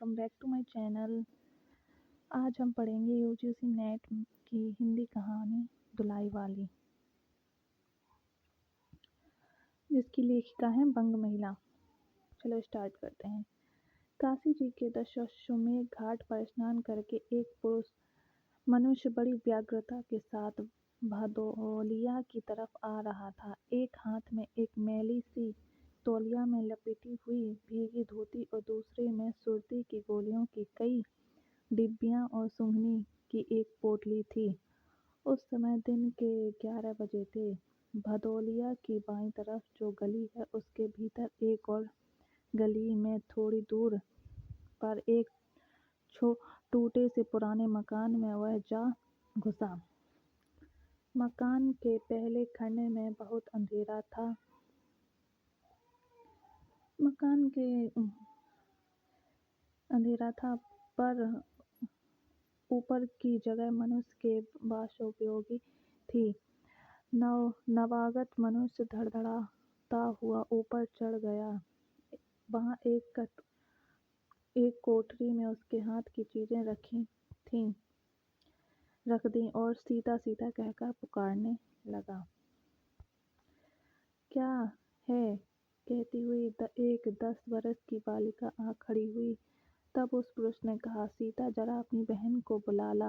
Welcome back to my channel. आज हम पढ़ेंगे यूजीसी नेट की हिंदी कहानी धुलाई वाली, जिसकी लेखिका है बंग महिला। चलो स्टार्ट करते हैं। काशी जी के दशाश्वमेध घाट पर स्नान करके एक पुरुष मनुष्य बड़ी व्यग्रता के साथ भदोलिया की तरफ आ रहा था। एक हाथ में एक मैली सी तौलिया में लपेटी हुई भीगी धोती और दूसरे में सुर्ती की गोलियों की कई डिब्बियां और सूंघनी की एक पोटली थी। उस समय दिन के 11 बजे थे। भदोलिया की बाईं तरफ जो गली है उसके भीतर एक और गली में थोड़ी दूर पर एक टूटे से पुराने मकान में वह जा घुसा। मकान के पहले खंड में बहुत अंधेरा था। मकान के अंधेरा था पर ऊपर की जगह मनुष्य के वासोपयोगी थी। नवागत मनुष्य धड़धड़ाता हुआ ऊपर चढ़ गया। वहां एक कोठरी में उसके हाथ की चीजें रख दी और सीता सीता कहकर पुकारने लगा। क्या है? कहती हुई एक 10 बरस की बालिका आ खड़ी हुई। तब उस पुरुष ने कहा, सीता जरा अपनी बहन को बुला ला।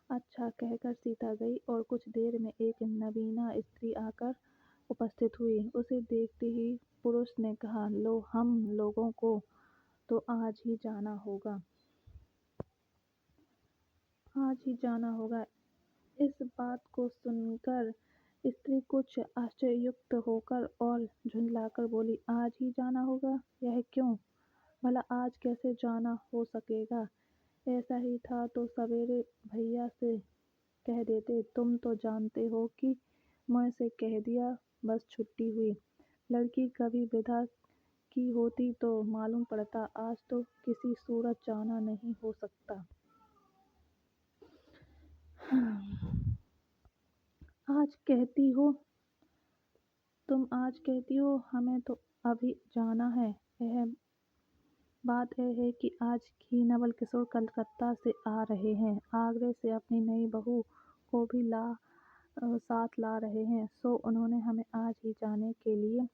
अच्छा कहकर सीता गई और कुछ देर में एक नवीना स्त्री आकर उपस्थित हुई। उसे देखते ही पुरुष ने कहा, लो हम लोगों को तो आज ही जाना होगा। आज ही जाना होगा। इस बात को सुनकर स्त्री कुछ आश्चर्ययुक्त होकर और झुंझलाकर बोली, आज ही जाना होगा? यह क्यों? भला आज कैसे जाना हो सकेगा? ऐसा ही था तो सवेरे भैया से कह देते। तुम तो जानते हो कि मुँह से कह दिया बस छुट्टी हुई। लड़की कभी विदा की होती तो मालूम पड़ता। आज तो किसी सूरत जाना नहीं हो सकता। आज कहती हो तुम, आज कहती हो हमें तो अभी जाना है। यह बात है कि आज ही नवल किशोर कलकत्ता से आ रहे हैं। आगरे से अपनी नई बहू को भी साथ ला रहे हैं। सो उन्होंने हमें आज ही जाने के लिए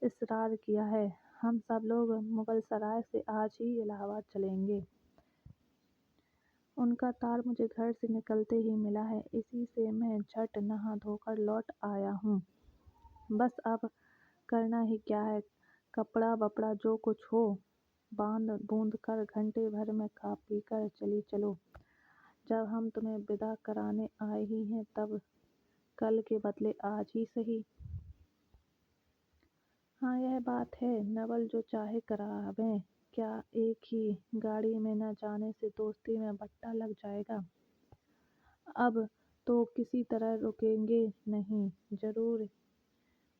इसरार किया है। हम सब लोग मुगलसराय से आज ही इलाहाबाद चलेंगे। उनका तार मुझे घर से निकलते ही मिला है। इसी से मैं झट नहा धोकर लौट आया हूँ। बस अब करना ही क्या है, कपड़ा वपड़ा जो कुछ हो बांध बूंद कर घंटे भर में खा पी कर चली चलो। जब हम तुम्हें विदा कराने आए ही हैं तब कल के बदले आज ही सही। हाँ यह बात है, नवल जो चाहे करावें। क्या एक ही गाड़ी में न जाने से दोस्ती में बट्टा लग जाएगा। अब तो किसी तरह रुकेंगे नहीं। जरूर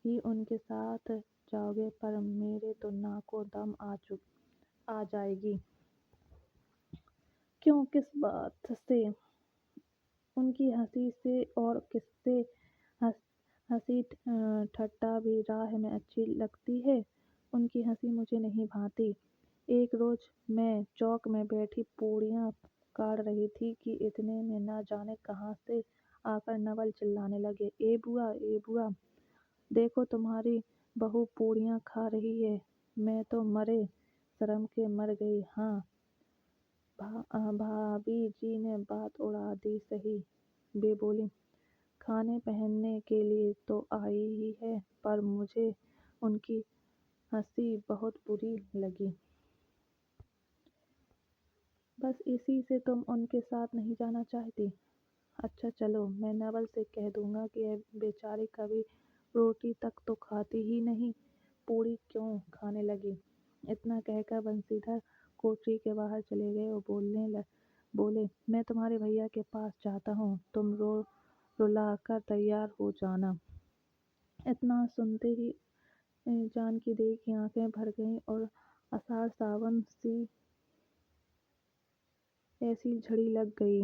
ही उनके साथ जाओगे, पर मेरे तो नाको दम आ जाएगी। क्यों, किस बात से? उनकी हंसी से। और किससे? हंसी ठट्टा भी राह में अच्छी लगती है। उनकी हंसी मुझे नहीं भाती। एक रोज मैं चौक में बैठी पूड़ियाँ काढ़ रही थी कि इतने में न जाने कहाँ से आकर नवल चिल्लाने लगे, ए बुआ, देखो तुम्हारी बहू पूड़ियाँ खा रही है। मैं तो मरे शर्म के मर गई। हाँ भाभी जी ने बात उड़ा दी सही। बे बोली, खाने पहनने के लिए तो आई ही है, पर मुझे उनकी हंसी बहुत बुरी लगी। बस इसी से तुम उनके साथ नहीं जाना चाहती? अच्छा चलो, मैं नवल से कह दूंगा कि यह बेचारी कभी रोटी तक तो खाती ही नहीं, पूड़ी क्यों खाने लगी। इतना कहकर बंसीधर कोठरी के बाहर चले गए और बोले, मैं तुम्हारे भैया के पास जाता हूँ, तुम रुलाकर तैयार हो जाना। इतना सुनते ही जानकी देवी की आंखें भर गईं और आषाढ़ सावन सी ऐसी झड़ी लग गई।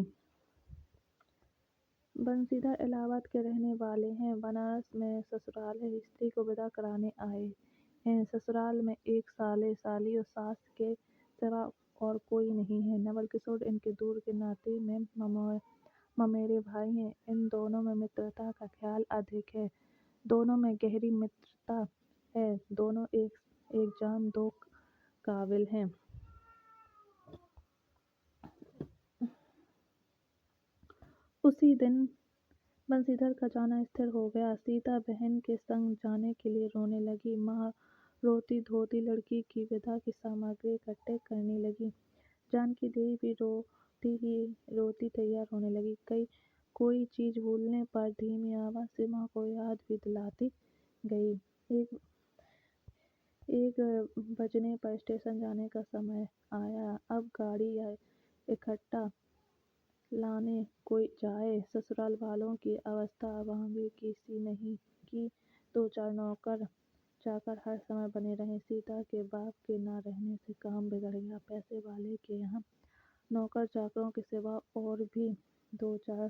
बंसीधर इलाहाबाद के रहने वाले हैं। बनारस में ससुराल है। स्त्री को विदा कराने आए हैं। ससुराल में एक साले साली और सास के सिवा और कोई नहीं है। नवल किशोर इनके दूर के नाते में ममेरे भाई हैं। इन दोनों में मित्रता का ख्याल अधिक है। दोनों में गहरी मित्रता है। दोनों एक एक जान दो काबिल हैं। उसी दिन बंसीधर का जाना स्थिर हो गया। सीता बहन के संग जाने के लिए रोने लगी। माँ रोती धोती लड़की की विदा की सामग्री इकट्ठे करने लगी। जानकी देवी भी रोती तैयार होने लगी। कोई चीज भूलने पर धीमी आवाज से माँ को याद भी दिलाती गई। एक एक बजने पर स्टेशन जाने का समय आया। अब गाड़ी इकट्ठा लाने कोई जाए। ससुराल वालों की अवस्था अब आगे की सी नहीं कि 2-4 नौकर चाकर हर समय बने रहें। सीता के बाप के न रहने से काम बिगड़ गया। पैसे वाले के यहाँ नौकर चाकरों के सिवा और भी 2-4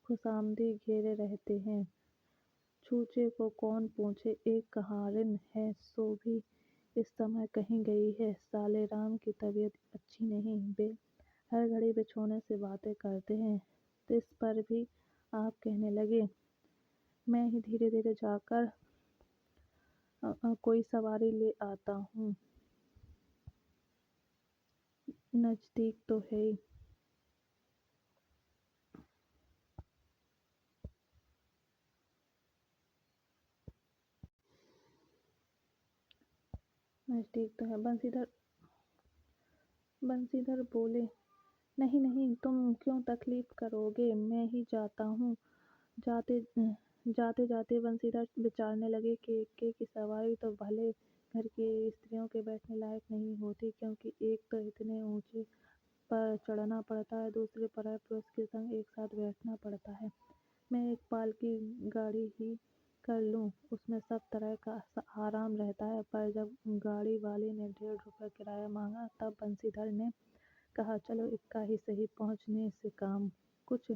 खुशामदी घेरे रहते हैं। छूछे को कौन पूछे। एक कहारिन है सो भी इस समय कहीं गई है। साले राम की तबीयत अच्छी नहीं। वे हर घड़ी बिछोने से बातें करते हैं। इस पर भी आप कहने लगे मैं ही धीरे धीरे जाकर कोई सवारी ले आता हूँ। नजदीक तो है ही। नजदीक तो है। बंसीधर बोले नहीं नहीं तुम क्यों तकलीफ करोगे, मैं ही जाता हूँ। जाते जाते जाते बंसीधर विचारने लगे कि इक्के की सवारी तो भले घर की स्त्रियों के बैठने लायक नहीं होती, क्योंकि एक तो इतने ऊंचे पर चढ़ना पड़ता है, दूसरे पर पुरुष के संग एक साथ बैठना पड़ता है। मैं एक पालकी गाड़ी ही कर लूँ, उसमें सब तरह का आराम रहता है। पर जब गाड़ी वाले ने 1.5 रुपये किराया मांगा तब बंसीधर ने कहा चलो इक्का ही सही, पहुँचने से काम कुछ।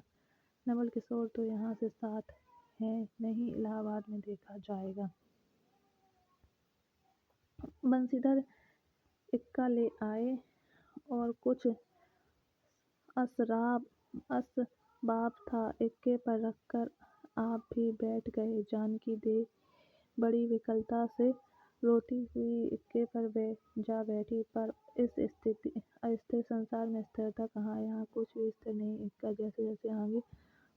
नवल किशोर तो यहाँ से साथ है नहीं, इलाहाबाद में देखा जाएगा। बंसीधर इक्का ले आए और कुछ असबाब था इक्के पर रखकर आप भी बैठ गए। जानकी देवी बड़ी विकलता से रोती हुई इक्के पर जा बैठी। पर इस अस्थिर संसार में स्थिरता कहाँ। यहाँ कुछ भी स्थिर नहीं। इक्का जैसे जैसे आगे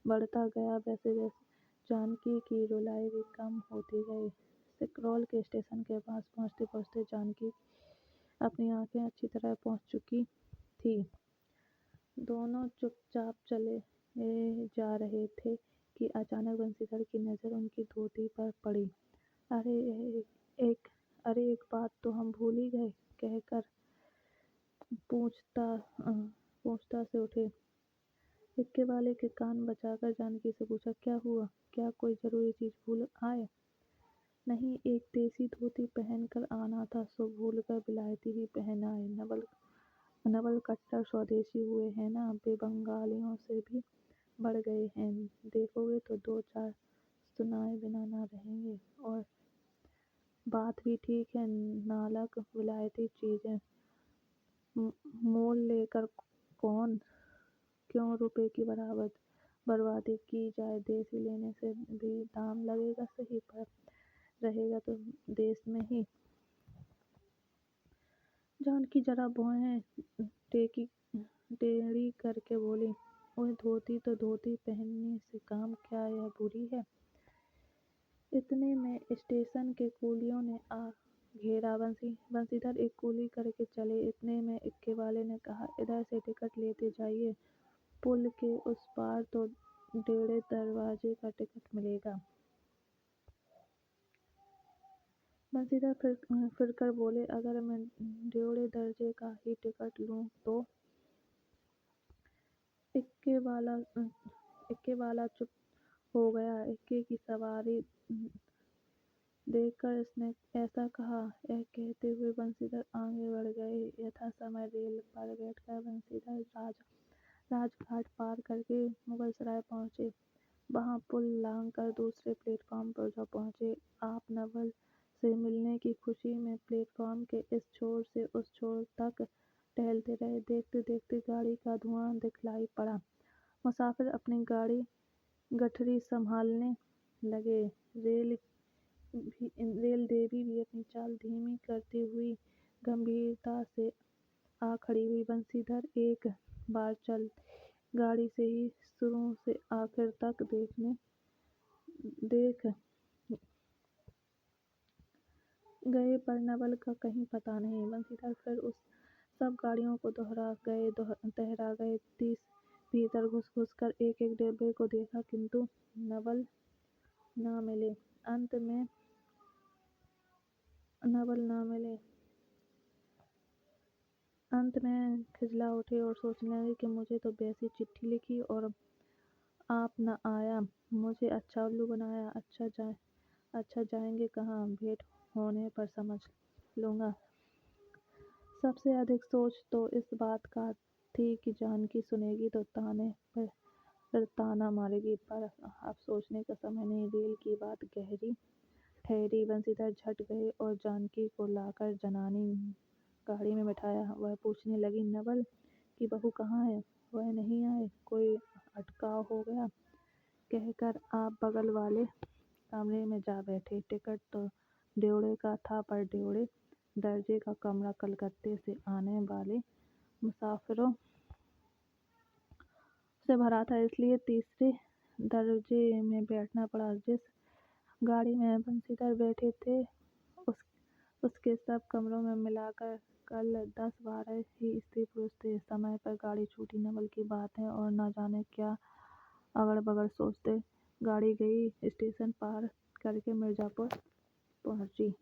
बढ़ता गया वैसे वैसे जानकी की रुलाई भी कम होती गई। सिकरौल के स्टेशन के पास पहुँचते पहुँचते जानकी अपनी आंखें अच्छी तरह पहुँच चुकी थी। दोनों चुपचाप चले जा रहे थे कि अचानक बंसीधर की नज़र उनकी धोती पर पड़ी। अरे एक बात तो हम भूल ही गए, कहकर पूछता से उठे। इक्के वाले के कान बचाकर जानकी से पूछा क्या हुआ, क्या कोई जरूरी चीज भूल आए। नहीं, एक देसी धोती पहनकर आना था सो भूलकर बिलायती ही पहन आए। नवल कट्टर स्वदेशी हुए हैं ना, वे बंगालियों से भी बढ़ गए हैं। देखोगे तो 2-4 सुनाए बिना ना रहेंगे। और बात भी ठीक है, नालक विलायती चीजें मोल लेकर क्यों रुपए की बर्बादी की जाए। देसी लेने से भी दाम लगेगा सही, पर रहेगा तो देश में ही। जानकी जरा भौहें टेढ़ी करके बोली, ओए धोती तो धोती, पहनने से काम क्या यह बुरी है। इतने में स्टेशन के कुलियों ने आ घेरा। बंसीधर एक कुली करके चले। इतने में इक्के वाले ने कहा इधर से टिकट लेते जाइए, पुल के उस पार तो डेढ़े दरवाजे का टिकट मिलेगा। बंसीधर फिरकर बोले अगर मैं डेढ़े दर्जे का ही टिकट लूँ तो। इक्के वाला चुप हो गया। इक्के की सवारी देखकर इसने ऐसा कहा। यह कहते हुए बंसीधर आगे बढ़ गए। यथा समय रेल पर बैठकर बंसीधर राजघाट पार करके मुगलसराय पहुँचे। वहाँ पुल लांघकर दूसरे प्लेटफार्म पर जा पहुँचे। आप नवल से मिलने की खुशी में प्लेटफार्म के इस छोर से उस छोर तक टहलते रहे। देखते देखते गाड़ी का धुआं दिखलाई पड़ा। मुसाफिर अपनी गाड़ी गठरी संभालने लगे। रेल देवी भी अपनी चाल धीमी करती हुई गंभीरता से आ खड़ी हुई। बंसीधर एक बार चल गाड़ी से ही शुरू से आखिर तक देख गए पर नवल का कहीं पता नहीं। बंसीधर फिर उस सब गाड़ियों को दोहरा गए। भीतर घुस कर एक एक डिब्बे को देखा, किंतु नवल ना मिले। अंत में खिजला उठे और सोचने लगे कि मुझे तो वैसी चिट्ठी लिखी और आप न आया, मुझे अच्छा उल्लू बनाया। अच्छा जाएंगे कहाँ, भेंट होने पर समझ लूँगा। सबसे अधिक सोच तो इस बात का थी कि जानकी सुनेगी तो ताने पर ताना मारेगी, पर अब सोचने का समय नहीं। रेल की बात गहरी ठहरी। बंसीधर झट गए और जानकी को लाकर जनानी गाड़ी में बिठाया। वह पूछने लगी, नवल की बहू कहाँ है? वह नहीं आए, कोई अटकाव हो गया? कहकर आप बगल वाले कमरे में जा बैठे। टिकट तो ड्योढ़े का था, पर ड्योढ़े दर्जे का कमरा कलकत्ते से आने वाले मुसाफिरों से भरा था, इसलिए तीसरे दर्जे में बैठना पड़ा। जिस गाड़ी में बंसीधर बैठे थे उसके सब कमरों में मिलाकर कल 10-12 ही स्त्री पुरुष थे। समय पर गाड़ी छूटी। नवल की बातें और न जाने क्या अगड़ बगड़ सोचते गाड़ी गई। स्टेशन पार करके मिर्जापुर पहुंची।